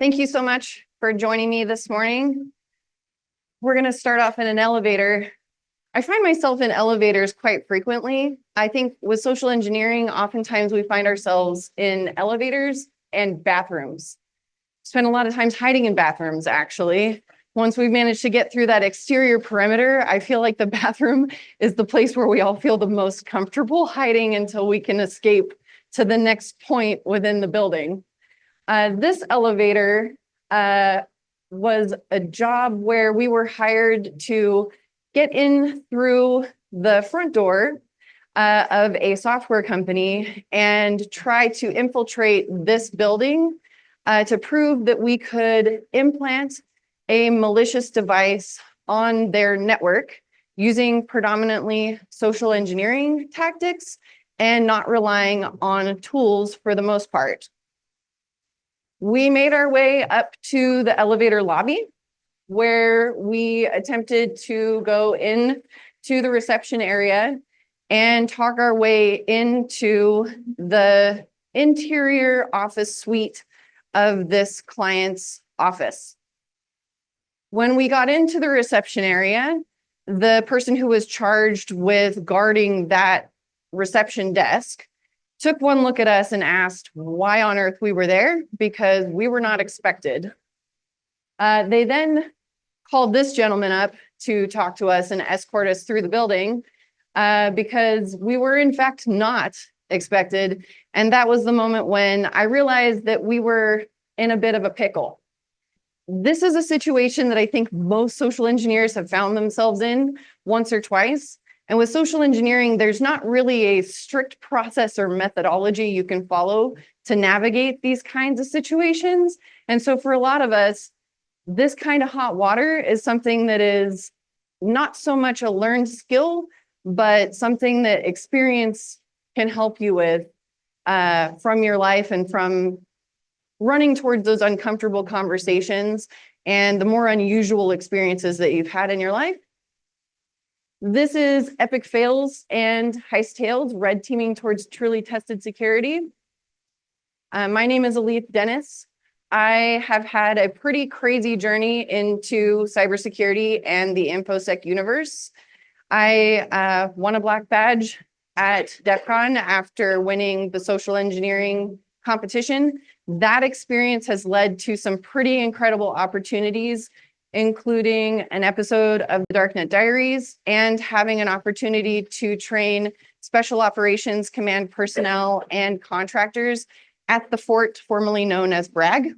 Thank you so much for joining me this morning. We're going to start off in an elevator. I find myself in elevators quite frequently. I think with social engineering, oftentimes we find ourselves in elevators and bathrooms. Spend a lot of times hiding in bathrooms, actually. Once we've managed to get through that exterior perimeter, I feel like the bathroom is the place where we all feel the most comfortable hiding until we can escape to the next point within the building. This elevator was a job where we were hired to get in through the front door of a software company and try to infiltrate this building to prove that we could implant a malicious device on their network using predominantly social engineering tactics and not relying on tools for the most part. We made our way up to the elevator lobby where we attempted to go in to the reception area and talk our way into the interior office suite of this client's office. When we got into the reception area, the person who was charged with guarding that reception desk took one look at us and asked why on earth we were there, because we were not expected. They then called this gentleman up to talk to us and escort us through the building because we were in fact not expected. And that was the moment when I realized that we were in a bit of a pickle. This is a situation that I think most social engineers have found themselves in once or twice. And with social engineering, there's not really a strict process or methodology you can follow to navigate these kinds of situations. And so for a lot of us, this kind of hot water is something that is not so much a learned skill, but something that experience can help you with from your life and from running towards those uncomfortable conversations and the more unusual experiences that you've had in your life. This is Epic Fails and Heist Tales, red teaming towards truly tested security. My name is Alethe Denis. I have had a pretty crazy journey into cybersecurity and the Infosec universe. I won a black badge at DEF CON after winning the social engineering competition. That experience has led to some pretty incredible opportunities, including an episode of the Darknet Diaries and having an opportunity to train special operations command personnel and contractors at the fort formerly known as Bragg.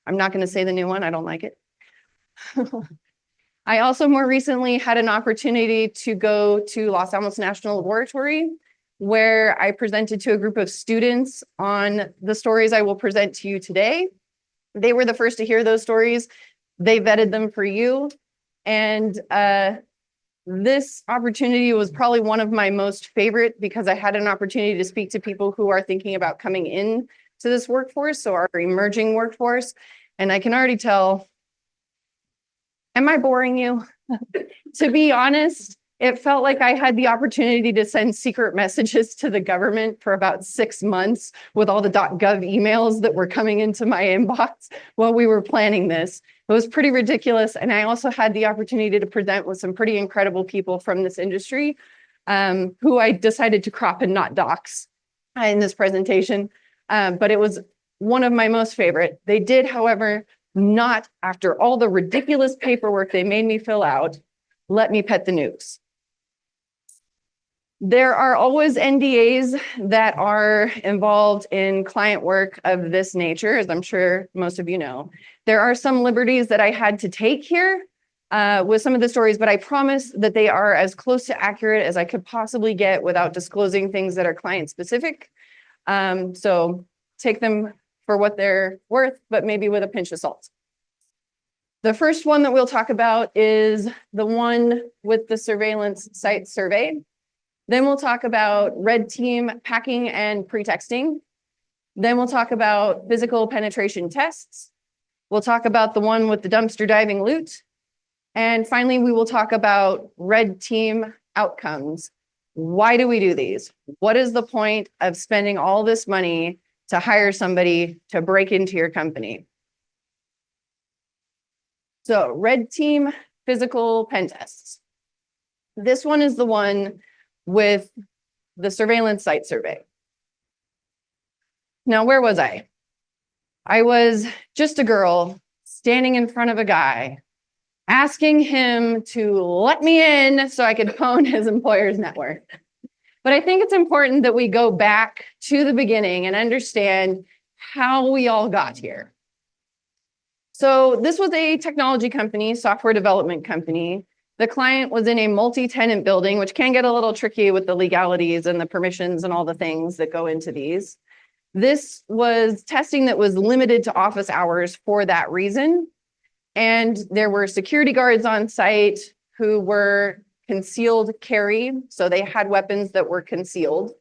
I'm not going to say the new one, I don't like it. I also more recently had an opportunity to go to Los Alamos National Laboratory, where I presented to a group of students on the stories I will present to you today. They were the first to hear those stories. They vetted them for you. And this opportunity was probably one of my most favorite because I had an opportunity to speak to people who are thinking about coming in to this workforce, so our emerging workforce. And I can already tell, am I boring you? To be honest, it felt like I had the opportunity to send secret messages to the government for about 6 months with all the .gov emails that were coming into my inbox while we were planning this. It was pretty ridiculous. And I also had the opportunity to present with some pretty incredible people from this industry who I decided to crop and not dox in this presentation. But it was one of my most favorite. They did, however, not, after all the ridiculous paperwork they made me fill out, let me pet the nukes. There are always NDAs that are involved in client work of this nature, as I'm sure most of you know. There are some liberties that I had to take here with some of the stories, but I promise that they are as close to accurate as I could possibly get without disclosing things that are client specific. So take them for what they're worth, but maybe with a pinch of salt. The first one that we'll talk about is the one with the surveillance site survey. Then we'll talk about red team packing and pretexting. Then we'll talk about physical penetration tests. We'll talk about the one with the dumpster diving loot. And finally, we will talk about red team outcomes. Why do we do these? What is the point of spending all this money to hire somebody to break into your company? So red team physical pen tests. This one is the one with the surveillance site survey. Now, where was I? I was just a girl standing in front of a guy, asking him to let me in so I could phone his employer's network. But I think it's important that we go back to the beginning and understand how we all got here. So this was a technology company, software development company. The client was in a multi-tenant building, which can get a little tricky with the legalities and the permissions and all the things that go into these. This was testing that was limited to office hours for that reason. And there were security guards on site who were concealed carry. So they had weapons that were concealed.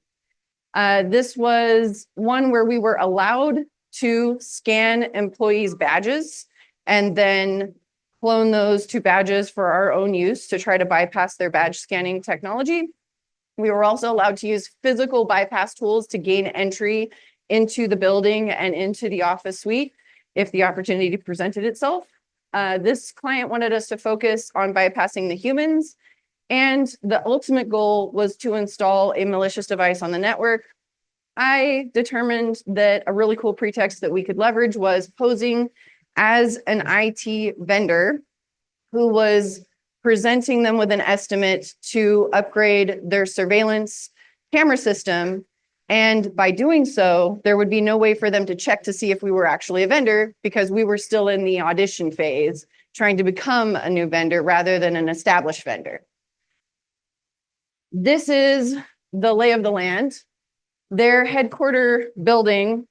This was one where we were allowed to scan employees' badges and then clone those to badges for our own use to try to bypass their badge scanning technology. We were also allowed to use physical bypass tools to gain entry into the building and into the office suite if the opportunity presented itself. This client wanted us to focus on bypassing the humans, and the ultimate goal was to install a malicious device on the network. I determined that a really cool pretext that we could leverage was posing as an IT vendor who was presenting them with an estimate to upgrade their surveillance camera system. And by doing so, there would be no way for them to check to see if we were actually a vendor because we were still in the audition phase, trying to become a new vendor rather than an established vendor. This is the lay of the land. Their headquarter building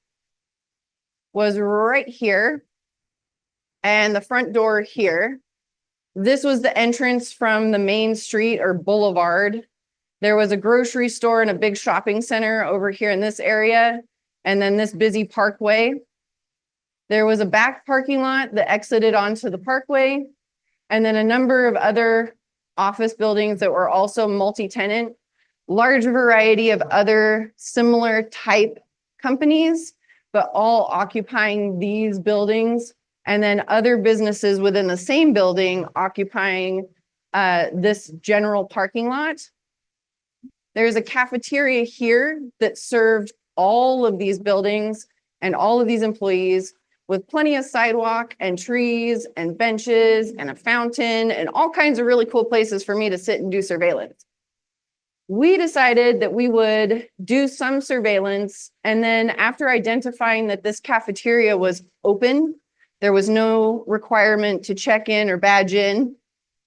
was right here and the front door here. This was the entrance from the main street or boulevard. There was a grocery store and a big shopping center over here in this area, and then this busy parkway. There was a back parking lot that exited onto the parkway, and then a number of other office buildings that were also multi-tenant, large variety of other similar type companies, but all occupying these buildings, and then other businesses within the same building occupying this general parking lot. There's a cafeteria here that served all of these buildings and all of these employees with plenty of sidewalk and trees and benches and a fountain and all kinds of really cool places for me to sit and do surveillance. We decided that we would do some surveillance, and then after identifying that this cafeteria was open, there was no requirement to check in or badge in,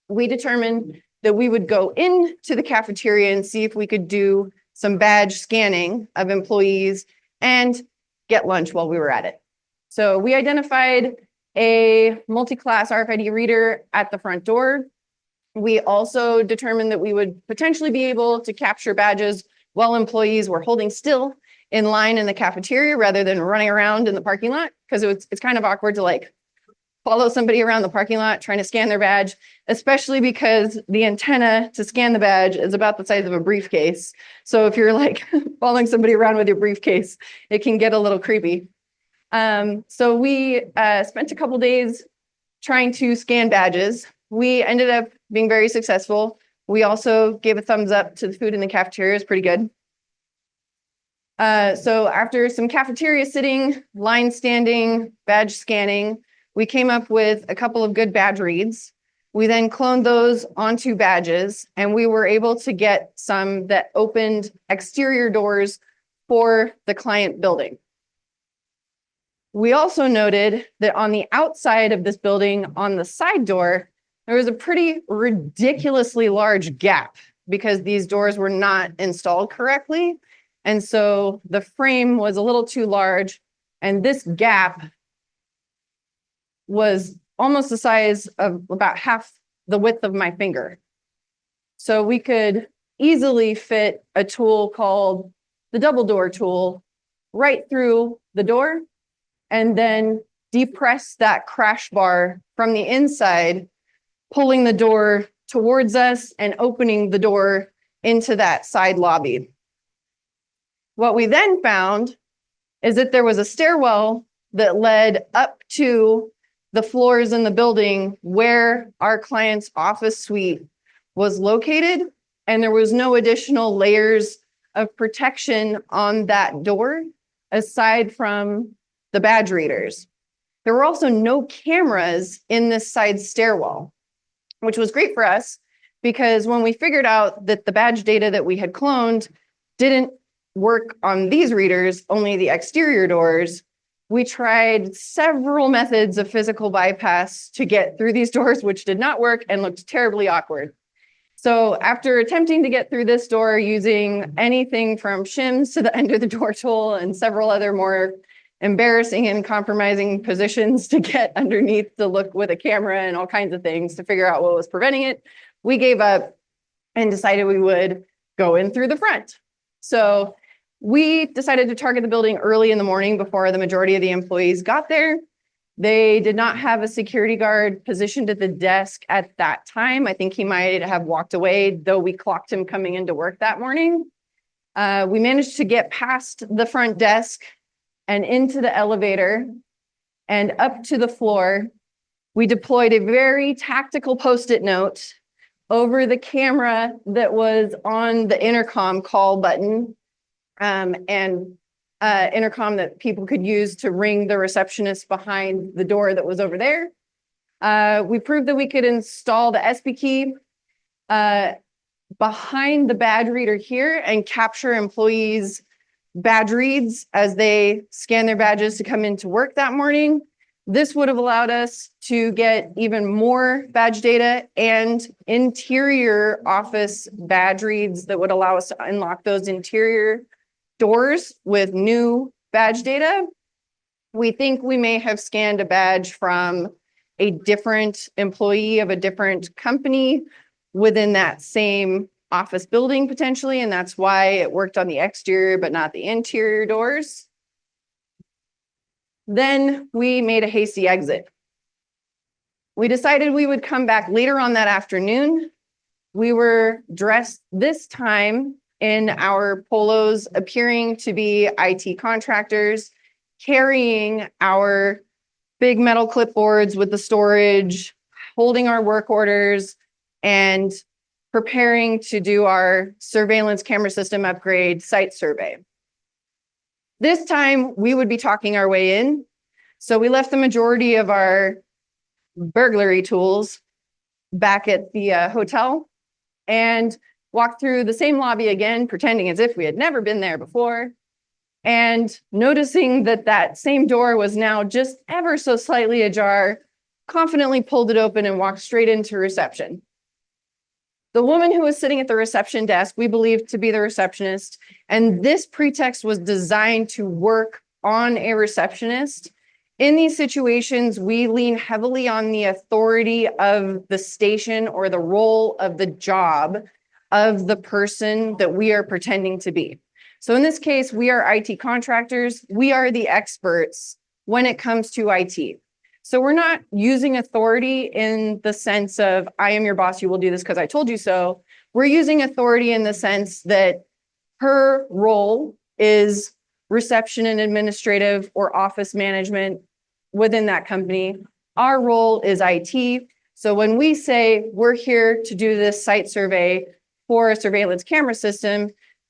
we determined that we would go into the cafeteria and see if we could do some badge scanning of employees and get lunch while we were at it. So we identified a multi-class RFID reader at the front door. We also determined that we would potentially be able to capture badges while employees were holding still in line in the cafeteria rather than running around in the parking lot, because it's kind of awkward to like follow somebody around the parking lot trying to scan their badge, especially because the antenna to scan the badge is about the size of a briefcase. So if you're like following somebody around with your briefcase, it can get a little creepy. So we spent a couple days trying to scan badges. We ended up being very successful. We also gave a thumbs up to the food in the cafeteria. It was pretty good. So after some cafeteria sitting, line standing, badge scanning, we came up with a couple of good badge reads. We then cloned those onto badges, and we were able to get some that opened exterior doors for the client building. We also noted that on the outside of this building, on the side door, there was a pretty ridiculously large gap because these doors were not installed correctly. And so the frame was a little too large, and this gap was almost the size of about half the width of my finger. So we could easily fit a tool called the double door tool right through the door and then depress that crash bar from the inside, pulling the door towards us and opening the door into that side lobby. What we then found is that there was a stairwell that led up to the floors in the building where our client's office suite was located, and there was no additional layers of protection on that door aside from the badge readers. There were also no cameras in this side stairwell, which was great for us because when we figured out that the badge data that we had cloned didn't work on these readers, only the exterior doors, we tried several methods of physical bypass to get through these doors, which did not work and looked terribly awkward. So after attempting to get through this door using anything from shims to the end of the door tool and several other more embarrassing and compromising positions to get underneath to look with a camera and all kinds of things to figure out what was preventing it, we gave up and decided we would go in through the front. So we decided to target the building early in the morning before the majority of the employees got there. They did not have a security guard positioned at the desk at that time. I think he might have walked away, though we clocked him coming into work that morning. We managed to get past the front desk and into the elevator and up to the floor. We deployed a very tactical Post-it note over the camera that was on the intercom call button, and intercom that people could use to ring the receptionist behind the door that was over there. We proved that we could install the SB key behind the badge reader here and capture employees' badge reads as they scan their badges to come into work that morning. This would have allowed us to get even more badge data and interior office badge reads that would allow us to unlock those interior doors with new badge data. We think we may have scanned a badge from a different employee of a different company within that same office building potentially, and that's why it worked on the exterior but not the interior doors. Then we made a hasty exit. We decided we would come back later on that afternoon. We were dressed this time in our polos, appearing to be IT contractors, carrying our big metal clipboards with the storage, holding our work orders, and preparing to do our surveillance camera system upgrade site survey. This time, we would be talking our way in. So we left the majority of our burglary tools back at the hotel and walked through the same lobby again, pretending as if we had never been there before, and noticing that that same door was now just ever so slightly ajar, confidently pulled it open and walked straight into reception. The woman who was sitting at the reception desk, we believed to be the receptionist, and this pretext was designed to work on a receptionist. In these situations, we lean heavily on the authority of the station or the role of the job of the person that we are pretending to be. So in this case, we are IT contractors. We are the experts when it comes to IT. So we're not using authority in the sense of, I am your boss, you will do this because I told you so. We're using authority in the sense that her role is reception and administrative or office management within that company. Our role is IT. So when we say we're here to do this site survey for a surveillance camera system,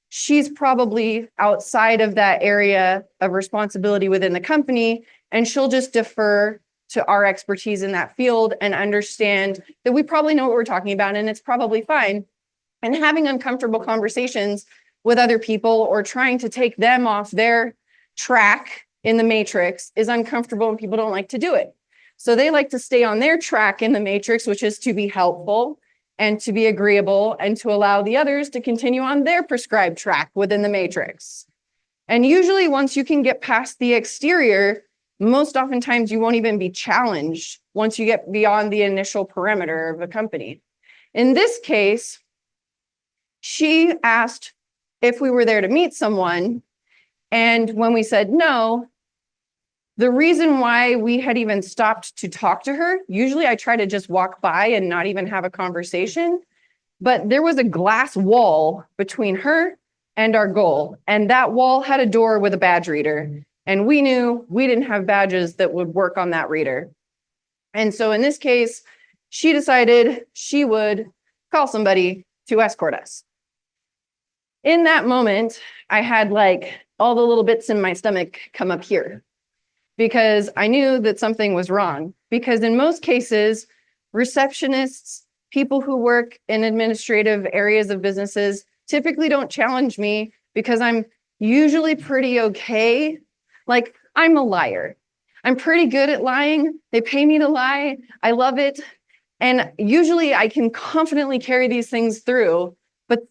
she's probably outside of that area of responsibility within the company, and she'll just defer to our expertise in that field and understand that we probably know what we're talking about and it's probably fine. And having uncomfortable conversations with other people or trying to take them off their track in the matrix is uncomfortable and people don't like to do it. So they like to stay on their track in the matrix, which is to be helpful and to be agreeable and to allow the others to continue on their prescribed track within the matrix. And usually once you can get past the exterior, most oftentimes you won't even be challenged once you get beyond the initial perimeter of a company. In this case, she asked if we were there to meet someone. And when we said no, the reason why we had even stopped to talk to her, usually I try to just walk by and not even have a conversation, but there was a glass wall between her and our goal. And that wall had a door with a badge reader. And we knew we didn't have badges that would work on that reader. And so in this case, she decided she would call somebody to escort us. In that moment, I had like all the little bits in my stomach come up here because I knew that something was wrong. Because in most cases, receptionists, people who work in administrative areas of businesses typically don't challenge me because I'm usually pretty okay. Like, I'm a liar. I'm pretty good at lying. They pay me to lie. I love it. And usually I can confidently carry these things through, but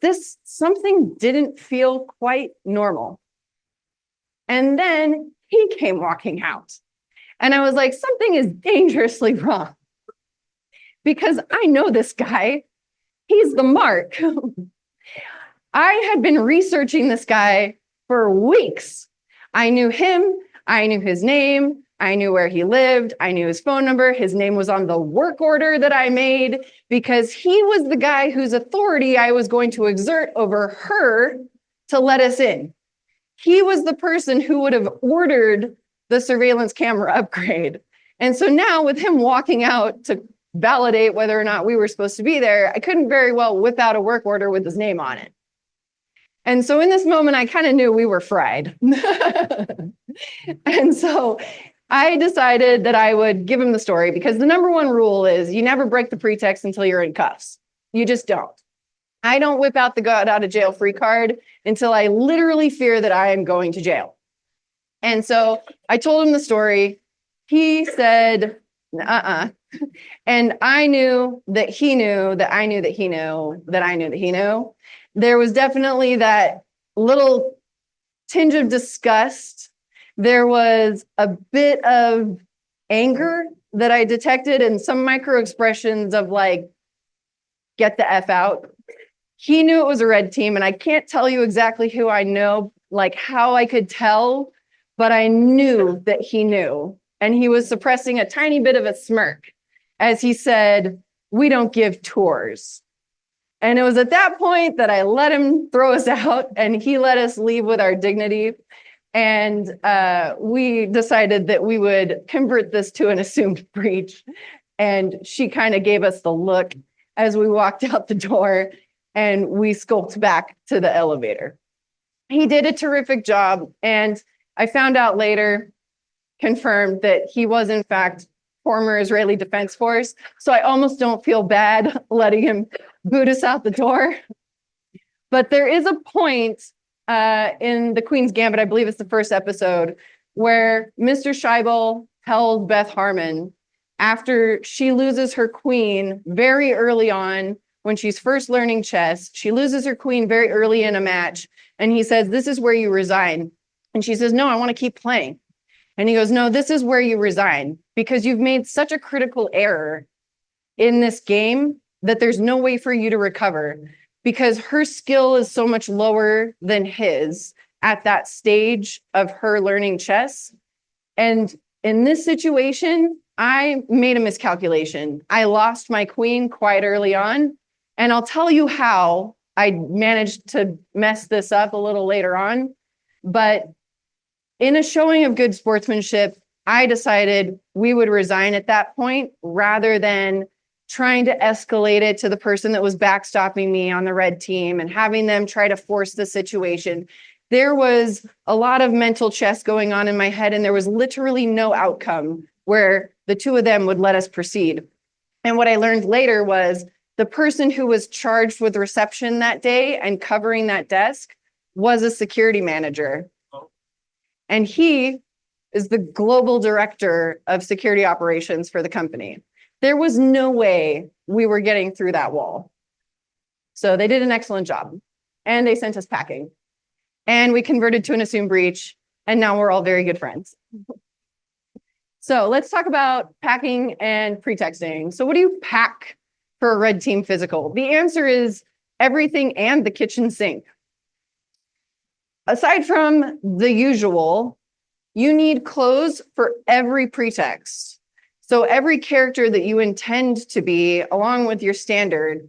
something didn't feel quite normal. And then he came walking out. And I was like, something is dangerously wrong. Because I know this guy. He's the mark. I had been researching this guy for weeks. I knew him. I knew his name. I knew where he lived. I knew his phone number. His name was on the work order that I made because he was the guy whose authority I was going to exert over her to let us in. He was the person who would have ordered the surveillance camera upgrade. And so now with him walking out to validate whether or not we were supposed to be there, I couldn't very well whip out a work order with his name on it. And so in this moment, I kind of knew we were fried. And so I decided that I would give him the story because the number one rule is you never break the pretext until you're in cuffs. You just don't. I don't whip out the got out of jail free card until I literally fear that I am going to jail. And so I told him the story. He said, and I knew that he knew that I knew that he knew that I knew that he knew. There was definitely that little tinge of disgust. There was a bit of anger that I detected and some micro expressions of like, get the F out. He knew it was a red team, and I can't tell you exactly who I know, like how I could tell, but I knew that he knew. And he was suppressing a tiny bit of a smirk as he said, "We don't give tours." And it was at that point that I let him throw us out, and he let us leave with our dignity. And we decided that we would convert this to an assumed breach. And she kind of gave us the look as we walked out the door, and we skulked back to the elevator. He did a terrific job, and I found out later, confirmed that he was in fact former Israeli Defense Force. So I almost don't feel bad letting him boot us out the door. But there is a point in the Queen's Gambit, I believe it's the first episode, where Mr. Scheibel tells Beth Harmon after she loses her queen very early on, when she's first learning chess, she loses her queen very early in a match. And he says, "This is where you resign." And she says, "No, I want to keep playing." And he goes, "No, this is where you resign because you've made such a critical error in this game that there's no way for you to recover because her skill is so much lower than his at that stage of her learning chess. And in this situation, I made a miscalculation. I lost my queen quite early on. And I'll tell you how I managed to mess this up a little later on. But in a showing of good sportsmanship, I decided we would resign at that point rather than trying to escalate it to the person that was backstopping me on the red team and having them try to force the situation. There was a lot of mental chess going on in my head, and there was literally no outcome where the two of them would let us proceed. And what I learned later was the person who was charged with reception that day and covering that desk was a security manager. And he is the global director of security operations for the company. There was no way we were getting through that wall. So they did an excellent job. And they sent us packing. And we converted to an assumed breach. And now we're all very good friends. So let's talk about packing and pretexting. So what do you pack for a red team physical? The answer is everything and the kitchen sink. Aside from the usual, you need clothes for every pretext. So every character that you intend to be, along with your standard,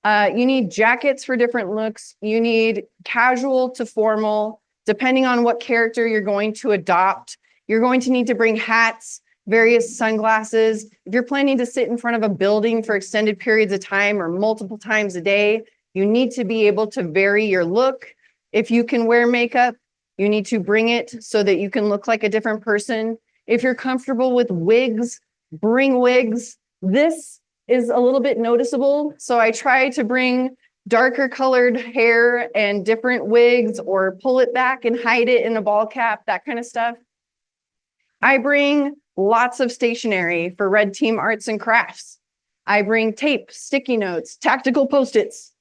you need jackets for different looks. You need casual to formal, depending on what character you're going to adopt. You're going to need to bring hats. various sunglasses. If you're planning to sit in front of a building for extended periods of time or multiple times a day, you need to be able to vary your look. If you can wear makeup, you need to bring it so that you can look like a different person. If you're comfortable with wigs, bring wigs. This is a little bit noticeable, so I try to bring darker colored hair and different wigs, or pull it back and hide it in a ball cap, that kind of stuff. I bring lots of stationery for Red Team Arts and Crafts. I bring tape, sticky notes, tactical Post-its,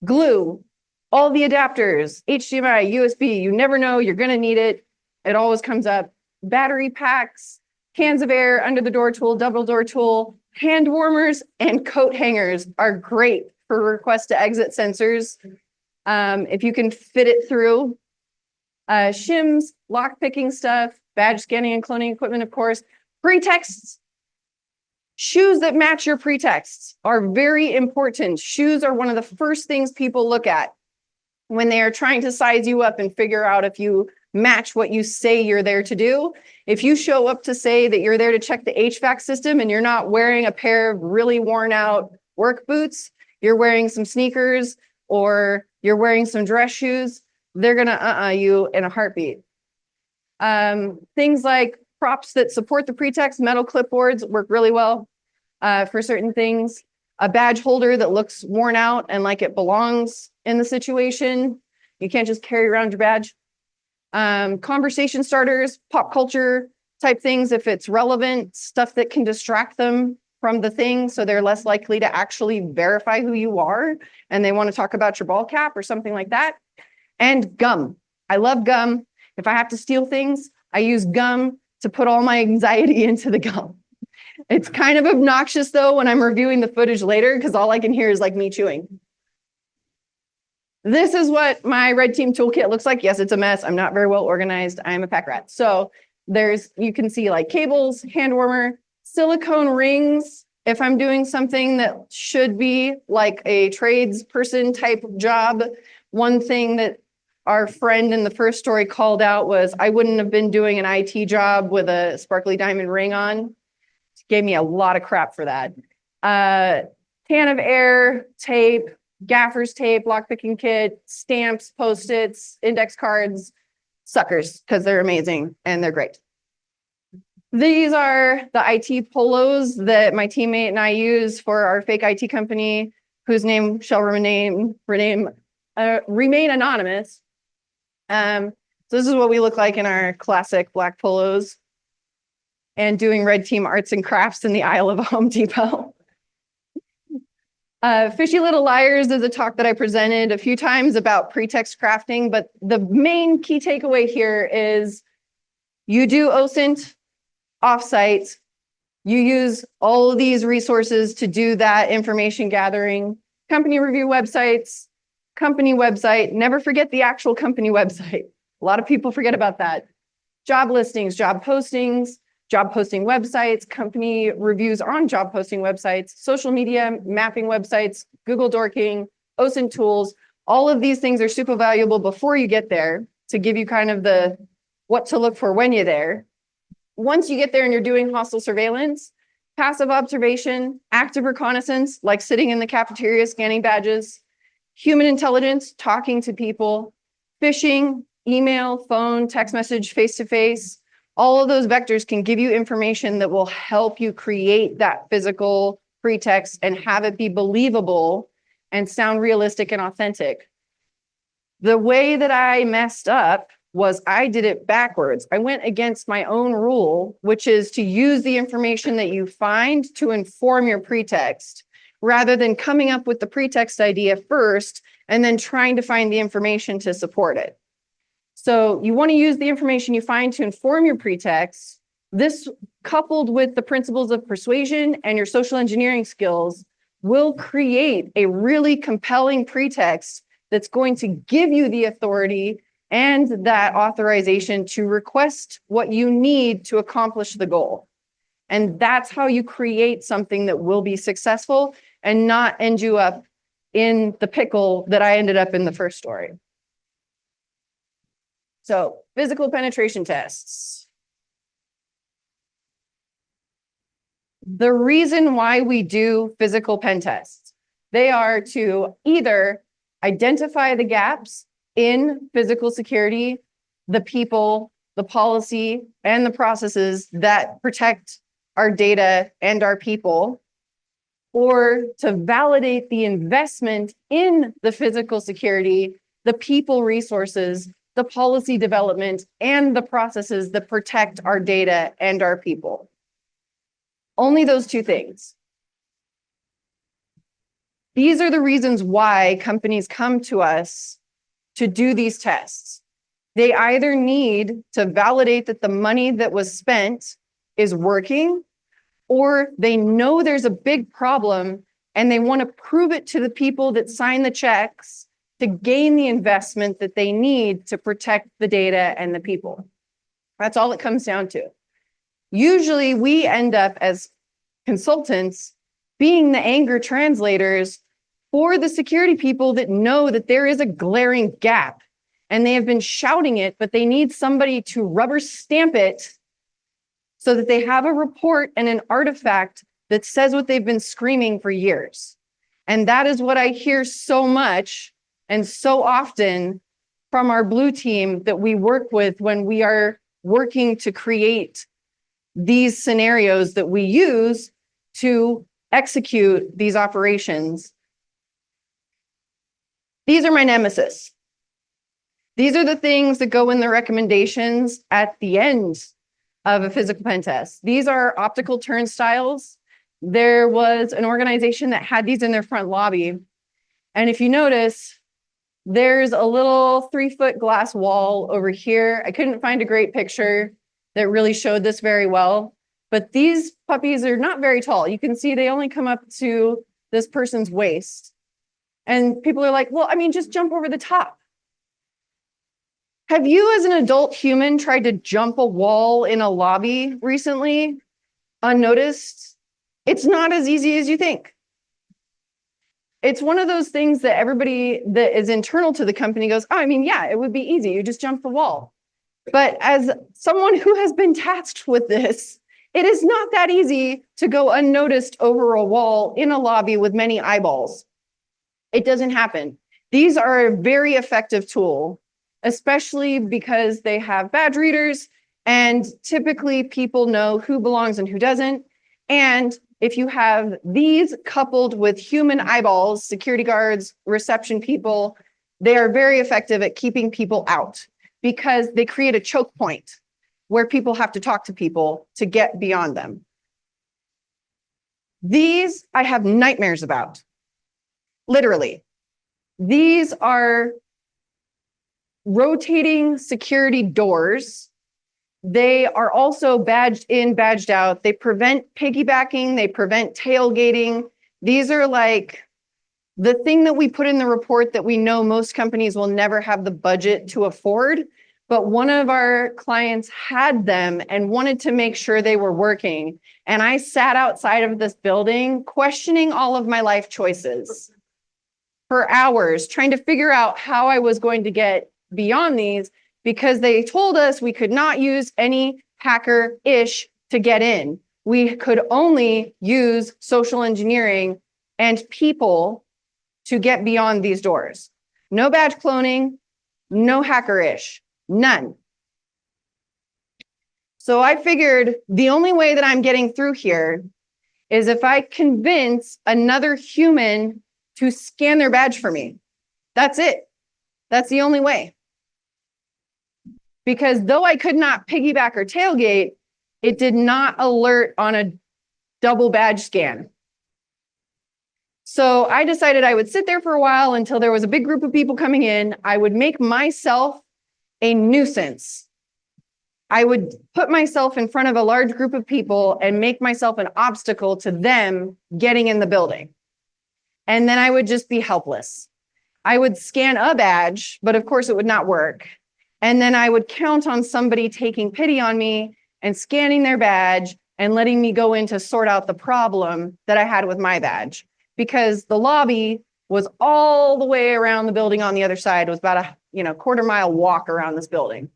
glue, all the adapters, HDMI, USB, you never know, you're gonna need it. It always comes up. Battery packs, cans of air, under the door tool, double door tool, hand warmers, and coat hangers are great for request to exit sensors. If you can fit it through. Shims, lock picking stuff, badge scanning and cloning equipment, of course. Pretexts. Shoes that match your pretexts are very important. Shoes are one of the first things people look at when they are trying to size you up and figure out if you match what you say you're there to do. If you show up to say that you're there to check the HVAC system and you're not wearing a pair of really worn out work boots, you're wearing some sneakers, or you're wearing some dress shoes, they're gonna you in a heartbeat. Things like props that support the pretext, metal clipboards work really well for certain things. A badge holder that looks worn out and like it belongs in the situation. You can't just carry around your badge. Conversation starters, pop culture type things, if it's relevant, stuff that can distract them from the thing so they're less likely to actually verify who you are and they want to talk about your ball cap or something like that. And gum. I love gum. If I have to steal things, I use gum to put all my anxiety into the gum. It's kind of obnoxious though when I'm reviewing the footage later because all I can hear is like me chewing. This is what my Red Team toolkit looks like. Yes, it's a mess. I'm not very well organized. I'm a pack rat. So you can see like cables, hand warmer, silicone rings. If I'm doing something that should be like a tradesperson type job, one thing that our friend in the first story called out was I wouldn't have been doing an IT job with a sparkly diamond ring on. Gave me a lot of crap for that. Can of air, tape, gaffer's tape, lockpicking kit, stamps, Post-its, index cards, suckers, because they're amazing and they're great. These are the IT polos that my teammate and I use for our fake IT company, whose name shall remain anonymous. So this is what we look like in our classic black polos and doing Red Team Arts and Crafts in the aisle of a Home Depot. Fishy Little Liars is a talk that I presented a few times about pretext crafting, but the main key takeaway here is you do OSINT offsite, you use all of these resources to do that information gathering, company review websites, company website, never forget the actual company website. A lot of people forget about that. Job listings, job posting websites, company reviews on job posting websites, social media, mapping websites, Google Dorking, OSINT tools. All of these things are super valuable before you get there to give you kind of the what to look for when you're there. Once you get there and you're doing hostile surveillance, passive observation, active reconnaissance, like sitting in the cafeteria scanning badges, human intelligence, talking to people, phishing, email, phone, text message, face-to-face, all of those vectors can give you information that will help you create that physical pretext and have it be believable and sound realistic and authentic. The way that I messed up was I did it backwards. I went against my own rule, which is to use the information that you find to inform your pretext, rather than coming up with the pretext idea first and then trying to find the information to support it. So you want to use the information you find to inform your pretext. This, coupled with the principles of persuasion and your social engineering skills, will create a really compelling pretext that's going to give you the authority and that authorization to request what you need to accomplish the goal. And that's how you create something that will be successful and not end you up in the pickle that I ended up in the first story. So, physical penetration tests. The reason why we do physical pen tests, they are to either identify the gaps in physical security, the people, the policy, and the processes that protect our data and our people, or to validate the investment in the physical security, the people resources, the policy development, and the processes that protect our data and our people. Only those two things. These are the reasons why companies come to us to do these tests. They either need to validate that the money that was spent is working, or they know there's a big problem and they want to prove it to the people that sign the checks to gain the investment that they need to protect the data and the people. That's all it comes down to. Usually we end up as consultants being the anger translators for the security people that know that there is a glaring gap and they have been shouting it, but they need somebody to rubber stamp it so that they have a report and an artifact that says what they've been screaming for years. And that is what I hear so much and so often from our blue team that we work with when we are working to create these scenarios that we use to execute these operations. These are my nemesis. These are the things that go in the recommendations at the end of a physical pen test. These are optical turnstiles. There was an organization that had these in their front lobby. And if you notice, there's a little 3-foot glass wall over here. I couldn't find a great picture that really showed this very well, but these puppies are not very tall. You can see they only come up to this person's waist. And people are like, well, I mean, just jump over the top. Have you as an adult human tried to jump a wall in a lobby recently, unnoticed? It's not as easy as you think. It's one of those things that everybody that is internal to the company goes, oh, I mean, yeah, it would be easy. You just jump the wall. But as someone who has been tasked with this, it is not that easy to go unnoticed over a wall in a lobby with many eyeballs. It doesn't happen. These are a very effective tool, especially because they have badge readers, and typically people know who belongs and who doesn't. And if you have these coupled with human eyeballs, security guards, reception people, they are very effective at keeping people out because they create a choke point where people have to talk to people to get beyond them. These I have nightmares about, literally. These are rotating security doors. They are also badged in, badged out. They prevent piggybacking. They prevent tailgating. These are like the thing that we put in the report that we know most companies will never have the budget to afford. But one of our clients had them and wanted to make sure they were working. And I sat outside of this building questioning all of my life choices for hours, trying to figure out how I was going to get beyond these, because they told us we could not use any hacker-ish to get in. We could only use social engineering and people to get beyond these doors. No badge cloning, no hacker-ish, none. So I figured the only way that I'm getting through here is if I convince another human to scan their badge for me. That's it. That's the only way. Because though I could not piggyback or tailgate, it did not alert on a double badge scan. So I decided I would sit there for a while until there was a big group of people coming in. I would make myself a nuisance. I would put myself in front of a large group of people and make myself an obstacle to them getting in the building. And then I would just be helpless. I would scan a badge, but of course it would not work. And then I would count on somebody taking pity on me and scanning their badge and letting me go in to sort out the problem that I had with my badge. Because the lobby was all the way around the building on the other side. It was about a quarter-mile walk around this building.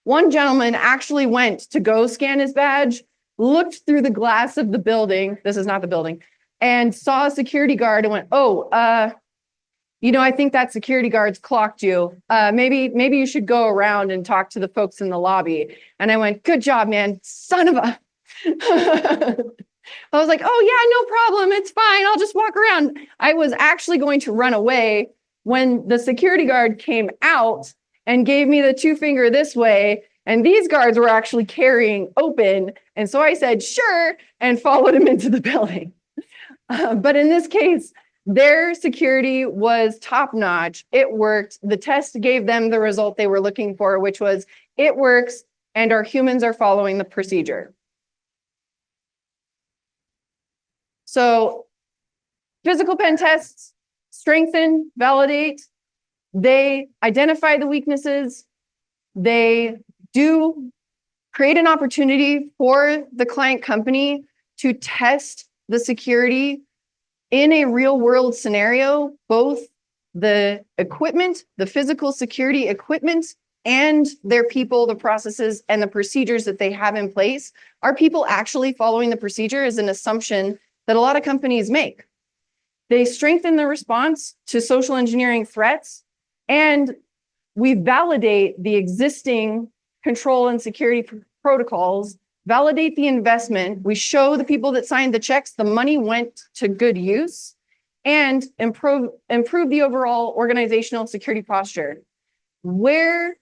One gentleman actually went to go scan his badge, looked through the glass of the building, this is not the building, and saw a security guard and went, oh, I think that security guard's clocked you. Maybe you should go around and talk to the folks in the lobby. And I went, good job, man, son of a. I was like, oh yeah, no problem. It's fine. I'll just walk around. I was actually going to run away when the security guard came out and gave me the 2-finger this way. And these guards were actually carrying open. And so I said, sure, and followed him into the building. But in this case, their security was top-notch. It worked. The test gave them the result they were looking for, which was it works and our humans are following the procedure. So physical pen tests strengthen, validate. They identify the weaknesses. They do create an opportunity for the client company to test the security in a real world scenario, both the equipment, the physical security equipment, and their people, the processes, and the procedures that they have in place. Are people actually following the procedure is an assumption that a lot of companies make. They strengthen the response to social engineering threats, and we validate the existing control and security protocols, validate the investment. We show the people that signed the checks the money went to good use, and improve the overall organizational security posture. Where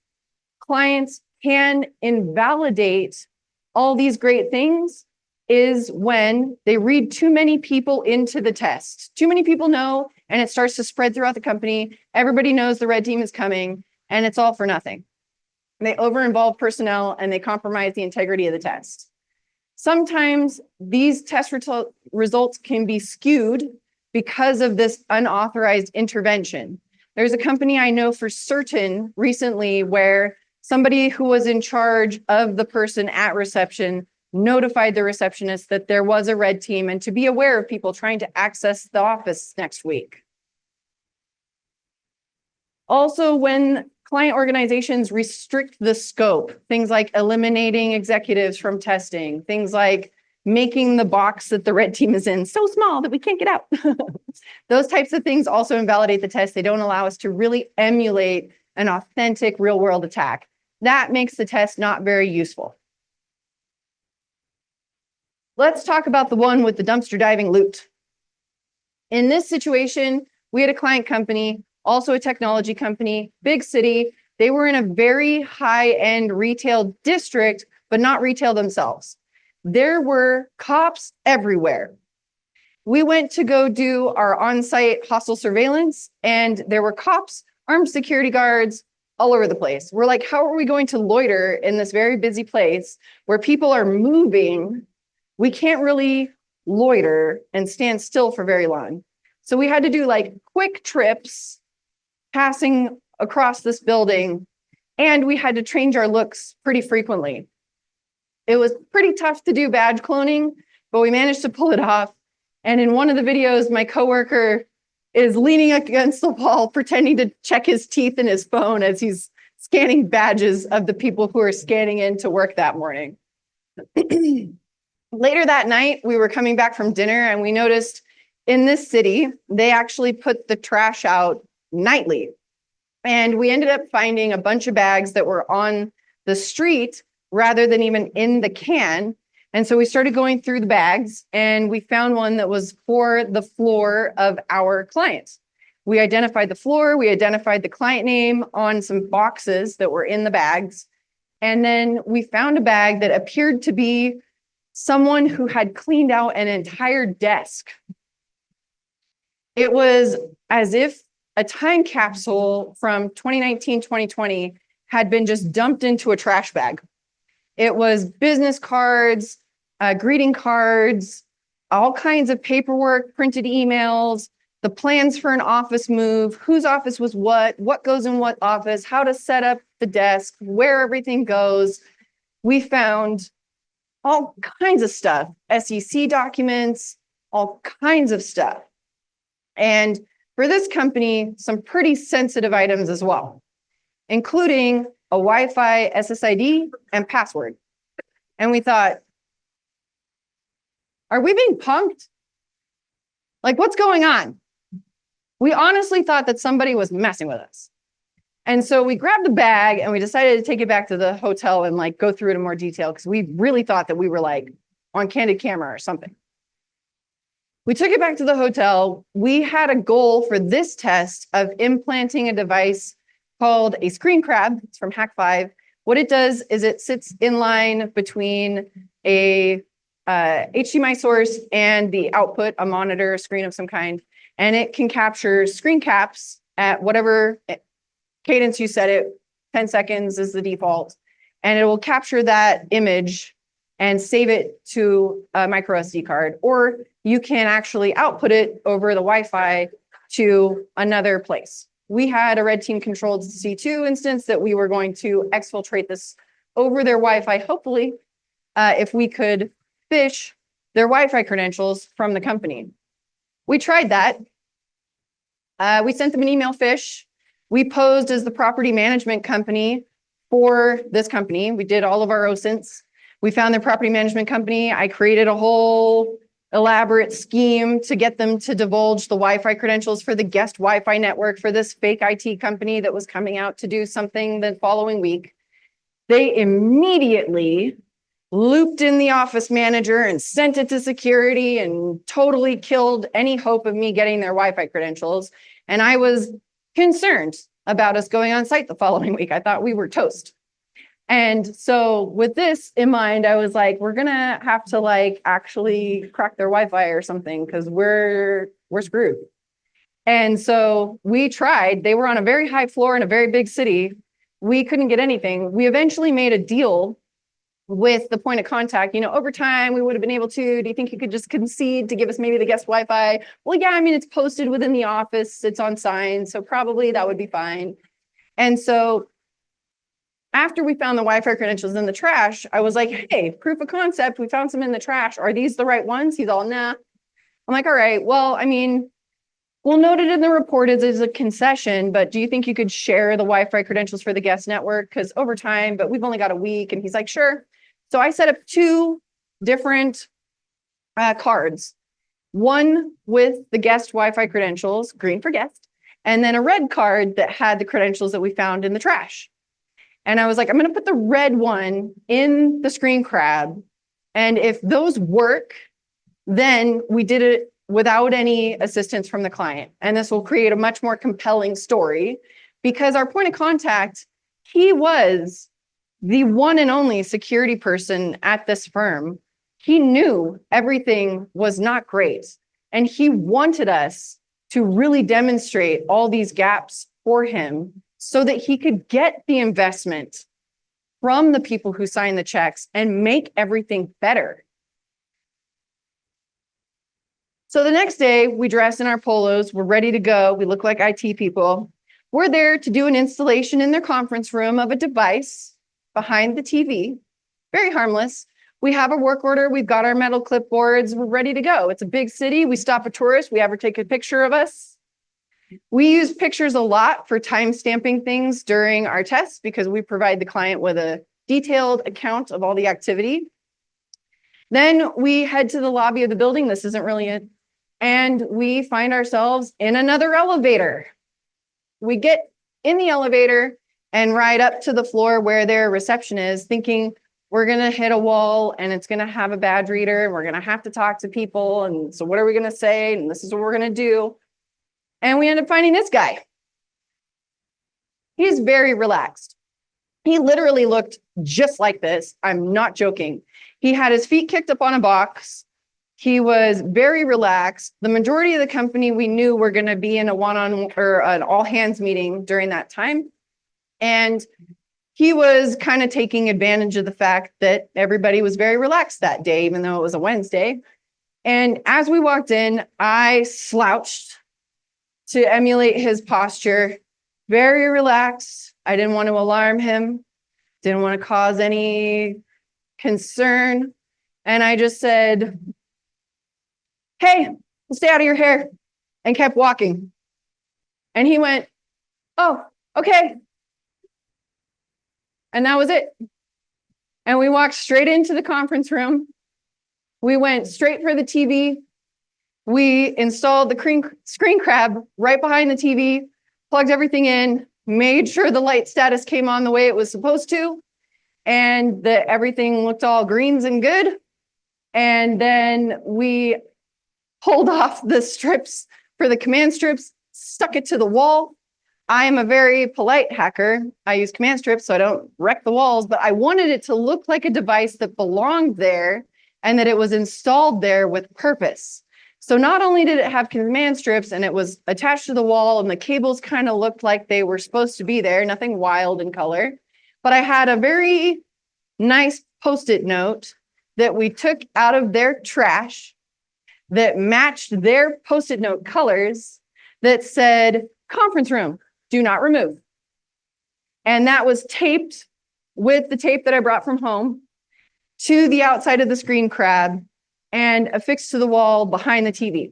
clients can invalidate all these great things is when they read too many people into the test. Too many people know, and it starts to spread throughout the company. Everybody knows the red team is coming, and it's all for nothing. They over-involve personnel, and they compromise the integrity of the test. Sometimes these test results can be skewed because of this unauthorized intervention. There's a company I know for certain recently where somebody who was in charge of the person at reception notified the receptionist that there was a red team and to be aware of people trying to access the office next week. Also, when client organizations restrict the scope, things like eliminating executives from testing, things like making the box that the red team is in so small that we can't get out. Those types of things also invalidate the test. They don't allow us to really emulate an authentic real-world attack. That makes the test not very useful. Let's talk about the one with the dumpster diving loot. In this situation, we had a client company, also a technology company, big city. They were in a very high-end retail district, but not retail themselves. There were cops everywhere. We went to go do our on-site hostile surveillance, and there were cops, armed security guards all over the place. We're like, how are we going to loiter in this very busy place where people are moving? We can't really loiter and stand still for very long. So we had to do like quick trips passing across this building, and we had to change our looks pretty frequently. It was pretty tough to do badge cloning, but we managed to pull it off. And in one of the videos, my coworker is leaning against the wall, pretending to check his teeth in his phone as he's scanning badges of the people who are scanning in to work that morning. Later that night, we were coming back from dinner, and we noticed in this city, they actually put the trash out nightly. And we ended up finding a bunch of bags that were on the street rather than even in the can. And so we started going through the bags, and we found one that was for the floor of our client. We identified the floor, we identified the client name on some boxes that were in the bags. And then we found a bag that appeared to be someone who had cleaned out an entire desk. It was as if a time capsule from 2019, 2020 had been just dumped into a trash bag. It was business cards, greeting cards, all kinds of paperwork, printed emails, the plans for an office move, whose office was what goes in what office, how to set up the desk, where everything goes. We found all kinds of stuff, SEC documents, all kinds of stuff. And for this company, some pretty sensitive items as well, including a Wi-Fi SSID and password. And we thought, Are we being punked? Like, what's going on? We honestly thought that somebody was messing with us. And so we grabbed the bag and we decided to take it back to the hotel and like go through it in more detail because we really thought that we were like on candid camera or something. We took it back to the hotel. We had a goal for this test of implanting a device called a screen crab. It's from Hack5. What it does is it sits in line between a HDMI source and the output, a monitor, a screen of some kind, and it can capture screen caps at whatever cadence you set it. 10 seconds is the default, and it will capture that image and save it to a micro SD card, or you can actually output it over the Wi-Fi to another place. We had a red team controlled C2 instance that we were going to exfiltrate this over their Wi-Fi, hopefully, if we could phish their Wi-Fi credentials from the company. We tried that. We sent them an email phish. We posed as the property management company for this company. We did all of our OSINTs. We found their property management company. I created a whole elaborate scheme to get them to divulge the Wi-Fi credentials for the guest Wi-Fi network for this fake IT company that was coming out to do something the following week. They immediately looped in the office manager and sent it to security and totally killed any hope of me getting their Wi-Fi credentials. And I was concerned about us going on site the following week. I thought we were toast. And so with this in mind, I was like, we're gonna have to like actually crack their Wi-Fi or something because we're screwed. And so we tried. They were on a very high floor in a very big city. We couldn't get anything. We eventually made a deal with the point of contact. You know, over time, we would have been able to, do you think you could just concede to give us maybe the guest Wi-Fi? Well, yeah, I mean, it's posted within the office, it's on signs, so probably that would be fine. And so after we found the Wi-Fi credentials in the trash, I was like, hey, proof of concept, we found some in the trash. Are these the right ones? He's all, nah. I'm like, all right, well, I mean, we'll note it in the report as a concession, but do you think you could share the Wi-Fi credentials for the guest network? Because over time, but we've only got a week. And he's like, sure. So I set up two different cards, one with the guest Wi-Fi credentials, green for guest, and then a red card that had the credentials that we found in the trash. And I was like, I'm going to put the red one in the screen crab. And if those work, then we did it without any assistance from the client. And this will create a much more compelling story because our point of contact, he was the one and only security person at this firm. He knew everything was not great. And he wanted us to really demonstrate all these gaps for him so that he could get the investment from the people who sign the checks and make everything better. So the next day, we dress in our polos, we're ready to go, we look like IT people. We're there to do an installation in their conference room of a device behind the TV, very harmless. We have a work order, we've got our metal clipboards, we're ready to go. It's a big city, we stop a tourist, we have her take a picture of us. We use pictures a lot for time stamping things during our tests because we provide the client with a detailed account of all the activity. Then we head to the lobby of the building, this isn't really it, and we find ourselves in another elevator. We get in the elevator and ride up to the floor where their reception is, thinking we're gonna hit a wall and it's gonna have a badge reader and we're gonna have to talk to people. And so what are we gonna say? And this is what we're gonna do. And we end up finding this guy. He's very relaxed. He literally looked just like this. I'm not joking. He had his feet kicked up on a box. He was very relaxed. The majority of the company we knew were gonna be in a one-on-one or an all hands meeting during that time. And he was kind of taking advantage of the fact that everybody was very relaxed that day, even though it was a Wednesday. And as we walked in, I slouched to emulate his posture, very relaxed. I didn't want to alarm him, didn't want to cause any concern. And I just said, hey, stay out of your hair, and kept walking. And he went, oh, okay. And that was it. And we walked straight into the conference room. We went straight for the TV. We installed the screen grab right behind the TV, plugged everything in, made sure the light status came on the way it was supposed to, and that everything looked all greens and good. And then we pulled off the strips for the command strips, stuck it to the wall. I'm a very polite hacker. I use command strips so I don't wreck the walls, but I wanted it to look like a device that belonged there and that it was installed there with purpose. So not only did it have command strips and it was attached to the wall and the cables kind of looked like they were supposed to be there, nothing wild in color, but I had a very nice Post-it note that we took out of their trash that matched their Post-it note colors that said, conference room, do not remove. And that was taped with the tape that I brought from home to the outside of the screen grab and affixed to the wall behind the TV.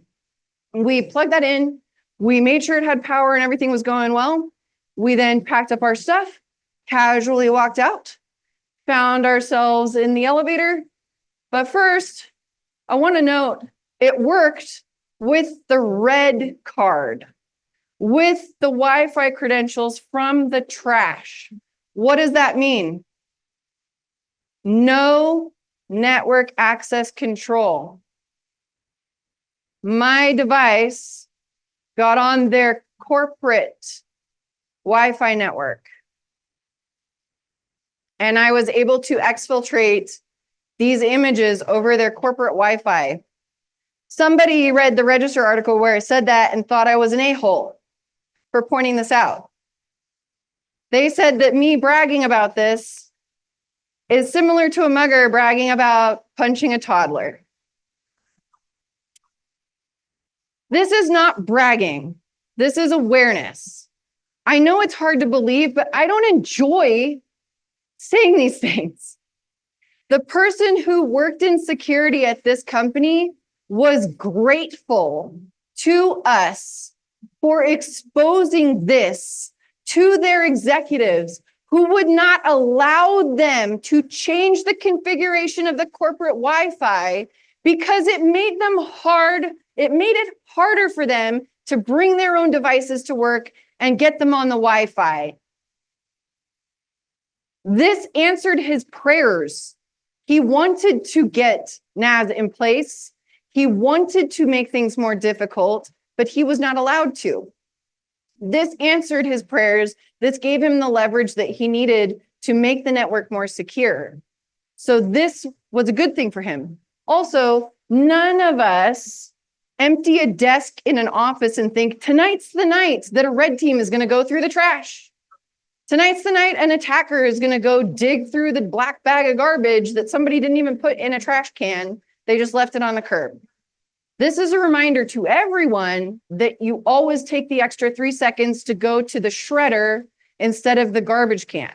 We plugged that in. We made sure it had power and everything was going well. We then packed up our stuff, casually walked out, found ourselves in the elevator. But first, I want to note, it worked with the red card, with the Wi-Fi credentials from the trash. What does that mean? No network access control. My device got on their corporate Wi-Fi network. And I was able to exfiltrate these images over their corporate Wi-Fi. Somebody read the Register article where it said that and thought I was an a-hole for pointing this out. They said that me bragging about this is similar to a mugger bragging about punching a toddler. This is not bragging. This is awareness. I know it's hard to believe, but I don't enjoy saying these things. The person who worked in security at this company was grateful to us for exposing this to their executives who would not allow them to change the configuration of the corporate Wi-Fi because it made it harder for them to bring their own devices to work and get them on the Wi-Fi. This answered his prayers. He wanted to get NAS in place. He wanted to make things more difficult, but he was not allowed to. This answered his prayers. This gave him the leverage that he needed to make the network more secure. So this was a good thing for him. Also, none of us empty a desk in an office and think, tonight's the night that a red team is going to go through the trash. Tonight's the night an attacker is going to go dig through the black bag of garbage that somebody didn't even put in a trash can. They just left it on the curb. This is a reminder to everyone that you always take the extra 3 seconds to go to the shredder instead of the garbage can.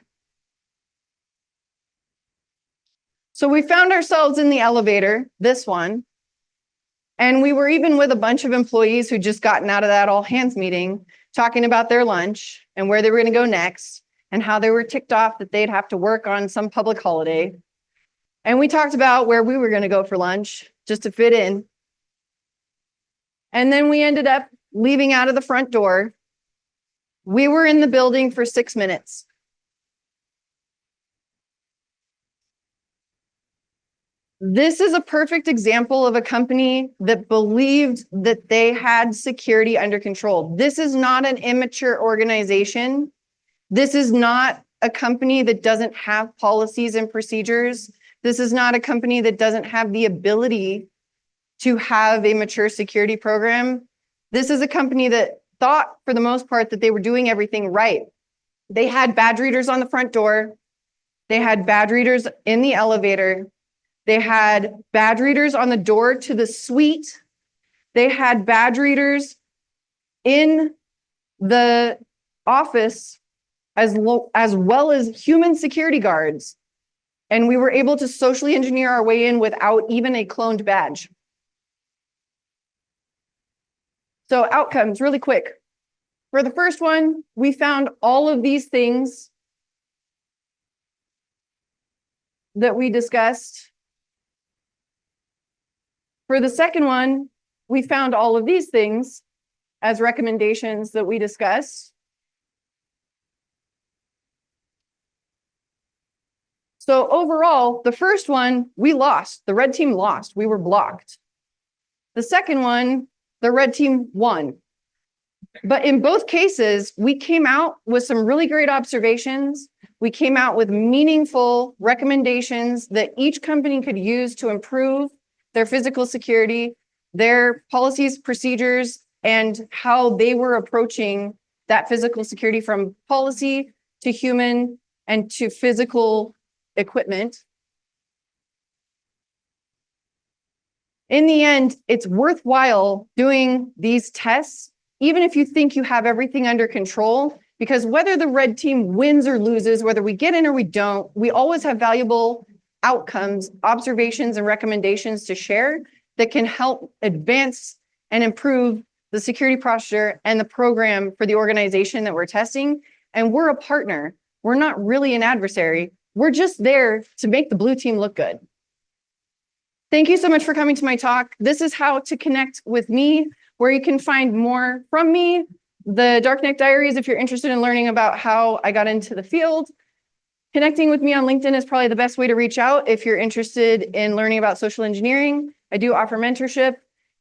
So we found ourselves in the elevator, this one, and we were even with a bunch of employees who'd just gotten out of that all hands meeting, talking about their lunch and where they were going to go next and how they were ticked off that they'd have to work on some public holiday. And we talked about where we were going to go for lunch just to fit in. And then we ended up leaving out of the front door. We were in the building for 6 minutes. This is a perfect example of a company that believed that they had security under control. This is not an immature organization. This is not a company that doesn't have policies and procedures. This is not a company that doesn't have the ability to have a mature security program. This is a company that thought, for the most part, that they were doing everything right. They had badge readers on the front door. They had badge readers in the elevator. They had badge readers on the door to the suite. They had badge readers in the office as well as human security guards. And we were able to socially engineer our way in without even a cloned badge. So outcomes, really quick. For the first one, we found all of these things that we discussed For the second one, we found all of these things as recommendations that we discussed. So overall, the first one, we lost. The red team lost. We were blocked. The second one, the red team won. But in both cases, we came out with some really great observations. We came out with meaningful recommendations that each company could use to improve their physical security, their policies, procedures, and how they were approaching that physical security from policy to human and to physical equipment. In the end, it's worthwhile doing these tests, even if you think you have everything under control, because whether the red team wins or loses, whether we get in or we don't, we always have valuable outcomes, observations, and recommendations to share that can help advance and improve the security posture and the program for the organization that we're testing. And we're a partner. We're not really an adversary. We're just there to make the blue team look good. Thank you so much for coming to my talk. This is how to connect with me, where you can find more from me. The Darknet Diaries, if you're interested in learning about how I got into the field. Connecting with me on LinkedIn is probably the best way to reach out if you're interested in learning about social engineering. I do offer mentorship.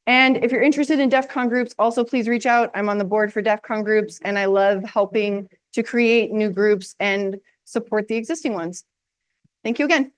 And if you're interested in DEF CON groups, also please reach out. I'm on the board for DEF CON groups, and I love helping to create new groups and support the existing ones. Thank you again.